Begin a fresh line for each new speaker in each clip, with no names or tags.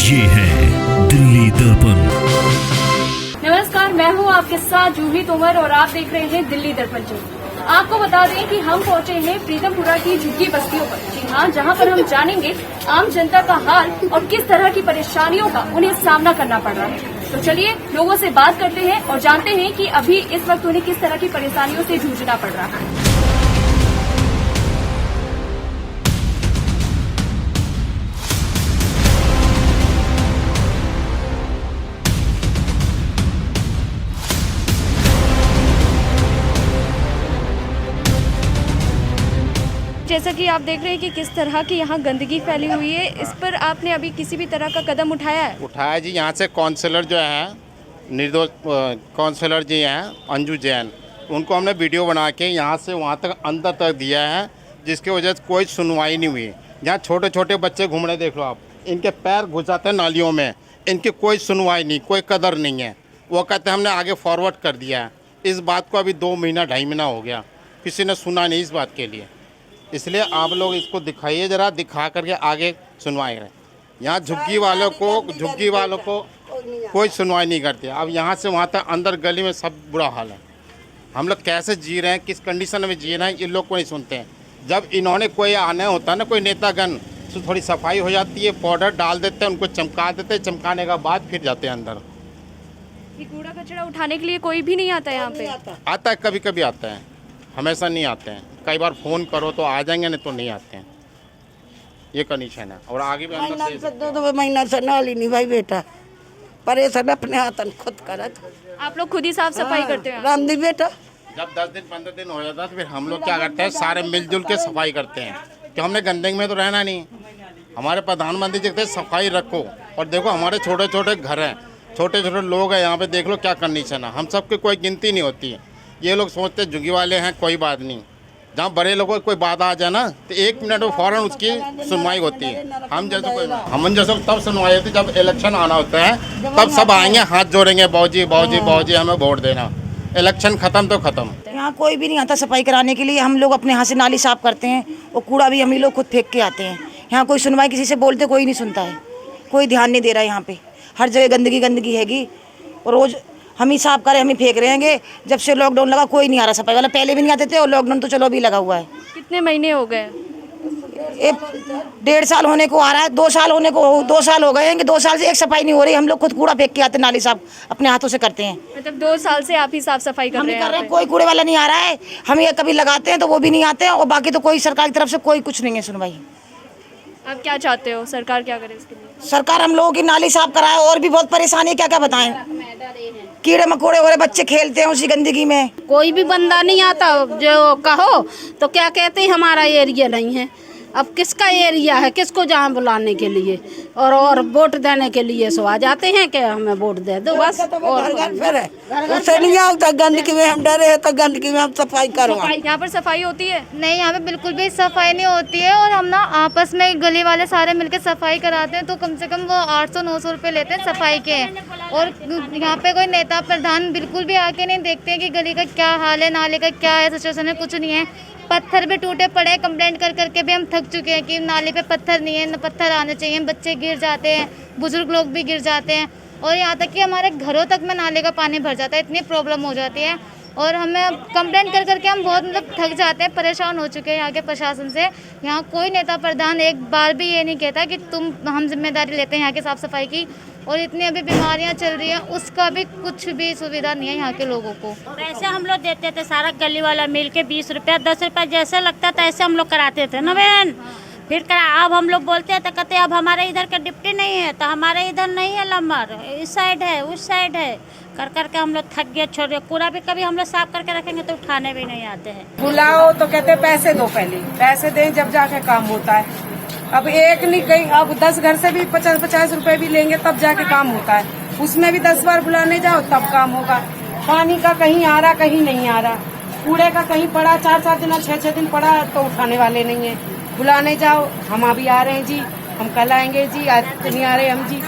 ये है दिल्ली दर्पण।
नमस्कार, मैं हूं आपके साथ जूही तोमर और आप देख रहे हैं दिल्ली दर्पण। आपको बता दें कि हम पहुंचे हैं प्रीतमपुरा की झुग्गी बस्तियों पर। जी हाँ, जहां पर हम जानेंगे आम जनता का हाल और किस तरह की परेशानियों का उन्हें सामना करना पड़ रहा है। तो चलिए लोगों से बात करते हैं और जानते हैं कि अभी इस वक्त उन्हें किस तरह की परेशानियों से जूझना पड़ रहा है। जैसा कि आप देख रहे हैं कि किस तरह की यहाँ गंदगी फैली हुई है, इस पर आपने अभी किसी भी तरह का कदम उठाया है?
उठाया जी। यहाँ से काउंसलर जो है, निर्दोष काउंसलर जी हैं अंजू जैन, उनको हमने वीडियो बना के यहाँ से वहाँ तक अंदर तक दिया है, जिसकी वजह से कोई सुनवाई नहीं हुई। यहाँ छोटे छोटे बच्चे घूम रहे, देख लो आप, इनके पैर घुस जाते हैं नालियों में, इनकी कोई सुनवाई नहीं, कोई कदर नहीं है। वो कहते हैं हमने आगे फॉरवर्ड कर दिया है। इस बात को अभी 2 महीना 2.5 महीना हो गया, किसी ने सुना नहीं इस बात के लिए। इसलिए आप लोग इसको दिखाइए, ज़रा दिखा करके आगे सुनवाई करें। यहाँ झुग्गी वालों को कोई सुनवाई नहीं करती। अब यहाँ से वहाँ तक अंदर गली में सब बुरा हाल है। हम लोग कैसे जी रहे हैं, किस कंडीशन में जी रहे हैं, इन लोग को नहीं सुनते हैं। जब इन्होंने कोई आना होता है ना, कोई नेतागण, तो थोड़ी सफाई हो जाती है, पाउडर डाल देते हैं, उनको चमका देते हैं, चमकाने के बाद फिर जाते हैं अंदर।
ये कूड़ा कचरा उठाने के लिए कोई भी नहीं आता यहाँ पे?
आता है, कभी कभी आता है, हमेशा नहीं आते हैं। कई बार फ़ोन करो तो आ जाएंगे, नहीं तो नहीं आते हैं। ये कंडीशन है। और आगे भी
दो महीना से नाल ही नहीं भाई बेटा, परेशान अपने हाथन खुद करत।
आप लोग खुद ही साफ सफाई करते हैं?
रामदी बेटा,
जब 10 दिन 15 दिन हो जाता है तो फिर हम लोग क्या करते हैं, सारे मिलजुल के सफाई करते हैं, कि हमने गंदगी में तो रहना नहीं। हमारे प्रधानमंत्री जी कहते हैं सफाई रखो, और देखो हमारे छोटे छोटे घर हैं, छोटे छोटे लोग हैं यहाँ पे, देख लो क्या कंडीशन है। हम सबकी कोई गिनती नहीं होती है। ये लोग सोचते झुग्गी वाले हैं, कोई बात नहीं। जहाँ बड़े लोगों को कोई बात आ जाए ना, तो 1 मिनट में फ़ौरन उसकी सुनवाई होती है। हम जैसे तब सुनवाई होती है जब इलेक्शन आना होता है, तब सब आएंगे, हाथ जोड़ेंगे, बाबूजी बाबूजी बाबूजी हमें वोट देना। इलेक्शन ख़त्म तो ख़त्म।
यहाँ कोई भी नहीं आता सफाई कराने के लिए। हम लोग अपने हाथ से नाली साफ करते हैं और कूड़ा भी हम ही लोग खुद फेंक के आते हैं। यहाँ कोई सुनवाई, किसी से बोलते कोई नहीं सुनता है, कोई ध्यान नहीं दे रहा है। यहाँ पे हर जगह गंदगी हैगी, और रोज़ हम ही साफ करें, हम ही फेंक रहे हैं। जब से लॉकडाउन लगा कोई नहीं आ रहा सफाई वाला, पहले भी नहीं आते थे, और लॉकडाउन तो चलो भी लगा हुआ है।
कितने महीने हो गए?
1.5 साल होने को आ रहा है, 2 साल होने को, 2 साल हो गए हैं कि 2 साल से एक सफाई नहीं हो रही। हम लोग खुद कूड़ा फेंक के आते, नाली साफ अपने हाथों से करते हैं।
मतलब 2 साल से आप ही साफ सफाई कर रहे हैं?
कोई कूड़े वाला नहीं आ रहा है। हम ये कभी लगाते हैं तो वो भी नहीं आते हैं, और बाकी तो कोई सरकार की तरफ से कोई कुछ नहीं है सुनवाई।
आप क्या चाहते हो, सरकार क्या करे इसके लिए?
सरकार हम लोगों की नाली साफ कराए, और भी बहुत परेशानी है, क्या क्या बताएं। कीड़े मकोड़े हो रहे, बच्चे खेलते हैं उसी गंदगी में।
कोई भी बंदा नहीं आता, जो कहो तो क्या कहते हैं हमारा एरिया नहीं है। अब किसका एरिया है, किसको जहाँ बुलाने के लिए और वोट देने के लिए सो आ जाते हैं कि हमें वोट दे दो बस। और
उससे नहीं आता, गंदगी में हम डरे हैं तो गंदगी में हम सफाई करवा।
यहाँ पर सफाई होती है?
नहीं, यहाँ पे बिल्कुल भी सफाई नहीं होती है। और हम ना आपस में गली वाले सारे मिलकर सफाई कराते हैं, तो कम से कम वो 800-900 रुपये लेते हैं सफाई के। और यहाँ पे कोई नेता प्रधान बिल्कुल भी आके नहीं देखते हैं कि गली का क्या हाल है, नाले का क्या है, सिचुएशन है, कुछ नहीं है। पत्थर भी टूटे पड़े, कंप्लेंट कर करके भी हम थक चुके हैं कि नाले पे पत्थर नहीं है, न पत्थर आने चाहिए। बच्चे गिर जाते हैं, बुजुर्ग लोग भी गिर जाते हैं, और यहाँ तक कि हमारे घरों तक में नाले का पानी भर जाता है। इतनी प्रॉब्लम हो जाती है, और हमें कंप्लेंट कर करके हम बहुत मतलब थक जाते हैं, परेशान हो चुके हैं यहाँ के प्रशासन से। यहाँ कोई नेता प्रधान एक बार भी ये नहीं कहता कि हम जिम्मेदारी लेते हैं यहाँ की साफ़ सफाई की। और इतनी अभी बीमारियां चल रही हैं, उसका भी कुछ भी सुविधा नहीं है यहाँ के लोगों को।
पैसे हम लोग देते थे, सारा गली वाला मिल के 20 रुपया 10 रुपया जैसे लगता था ऐसे हम लोग कराते थे ना बहन। फिर अब हम लोग बोलते हैं तो कहते अब हमारे इधर का डिप्टी नहीं है, तो हमारे इधर नहीं है नंबर, इस साइड है उस साइड है, कर करके हम लोग थक गए। छोड़िए, कूड़ा भी कभी हम लोग साफ करके रखेंगे तो उठाने भी नहीं आते हैं।
बुलाओ तो कहते पैसे दो, पहले पैसे दें जब जाके काम होता है। अब एक नहीं कहीं, अब 10 घर से भी 50-50 रुपए भी लेंगे तब जाके काम होता है। उसमें भी 10 बार बुलाने जाओ तब काम होगा। पानी का कहीं आ रहा कहीं नहीं आ रहा, कूड़े का कहीं पड़ा 4-4 दिन 6-6 दिन पड़ा तो उठाने वाले नहीं है। बुलाने जाओ, हम अभी आ रहे हैं जी, हम कल आएंगे जी, आज नहीं आ रहे हम जी।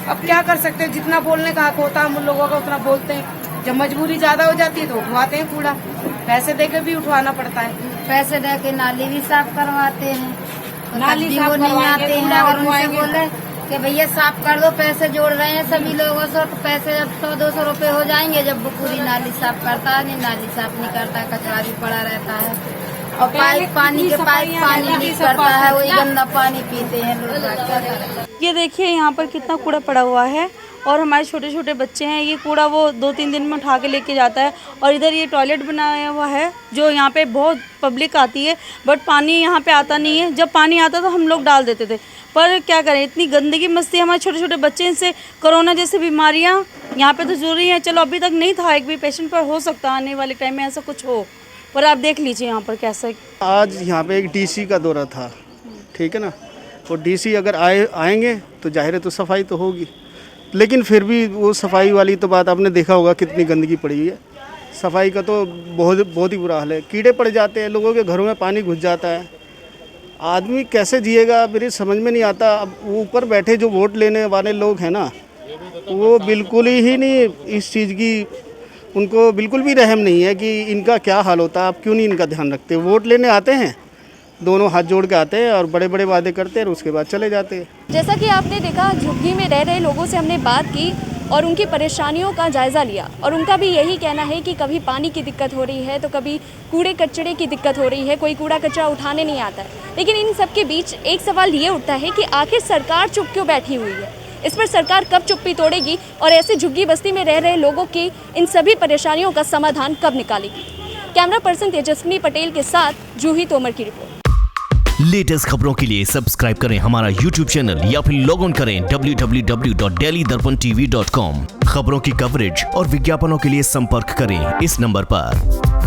अब क्या कर सकते हैं, जितना बोलने का हक होता है हम लोगों का उतना बोलते हैं। जब मजबूरी ज्यादा हो जाती है तो उठवाते हैं कूड़ा, पैसे देकर भी उठवाना पड़ता है।
पैसे दे के नाली भी साफ करवाते हैं,
नाली साफ
नहीं आते हैं। अगर उनसे बोले
कि भैया साफ कर दो, पैसे जोड़ रहे हैं सभी लोगों से, तो पैसे जब 100-200 रुपए हो जाएंगे जब वो पूरी नाली साफ करता है, नहीं नाली साफ नहीं करता, कचरा भी पड़ा रहता है और पाइप पानी लीक करता है, वही गंदा पानी पीते हैं लोग।
ये देखिए यहाँ पर कितना कूड़ा पड़ा हुआ है और हमारे छोटे छोटे बच्चे हैं, ये कूड़ा वो 2-3 दिन में उठा के लेके जाता है। और इधर ये टॉयलेट बनाया हुआ है जो यहाँ पे बहुत पब्लिक आती है, बट पानी यहाँ पे आता नहीं है। जब पानी आता तो हम लोग डाल देते थे, पर क्या करें, इतनी गंदगी मस्ती, हमारे छोटे छोटे बच्चे, इनसे कोरोना जैसी बीमारियाँ यहाँ पे तो जरूरी है। चलो अभी तक नहीं था, एक भी पेशेंट पर हो सकता आने वाले टाइम में ऐसा कुछ हो, पर आप देख लीजिए यहाँ पर कैसा।
आज यहाँ पे एक डीसी का दौरा था, ठीक है ना, और डीसी अगर आएंगे तो जाहिर है तो सफाई तो होगी, लेकिन फिर भी वो सफाई वाली तो बात आपने देखा होगा कितनी गंदगी पड़ी हुई है। सफाई का तो बहुत ही बुरा हाल है, कीड़े पड़ जाते हैं, लोगों के घरों में पानी घुस जाता है, आदमी कैसे जिएगा मेरी समझ में नहीं आता। अब ऊपर बैठे जो वोट लेने वाले लोग हैं ना, वो बिल्कुल ही नहीं इस चीज़ की, उनको बिल्कुल भी रहम नहीं है कि इनका क्या हाल होता है। आप क्यों नहीं इनका ध्यान रखते? वोट लेने आते हैं, दोनों हाथ जोड़ के आते हैं और बड़े बड़े वादे करते हैं और उसके बाद चले जाते हैं।
जैसा कि आपने देखा, झुग्गी में रह रहे लोगों से हमने बात की और उनकी परेशानियों का जायज़ा लिया, और उनका भी यही कहना है कि कभी पानी की दिक्कत हो रही है तो कभी कूड़े कचरे की दिक्कत हो रही है, कोई कूड़ा कचरा उठाने नहीं आता है। लेकिन इन सब के बीच एक सवाल ये उठता है कि आखिर सरकार चुप क्यों बैठी हुई है? इस पर सरकार कब चुप्पी तोड़ेगी और ऐसे झुग्गी बस्ती में रह रहे लोगों की इन सभी परेशानियों का समाधान कब निकालेगी? कैमरा पर्सन तेजस्विनी पटेल के साथ जूही तोमर की रिपोर्ट।
लेटेस्ट खबरों के लिए सब्सक्राइब करें हमारा YouTube चैनल या फिर लॉग ऑन करें www.delhidarpantv.com। खबरों की कवरेज और विज्ञापनों के लिए संपर्क करें इस नंबर पर।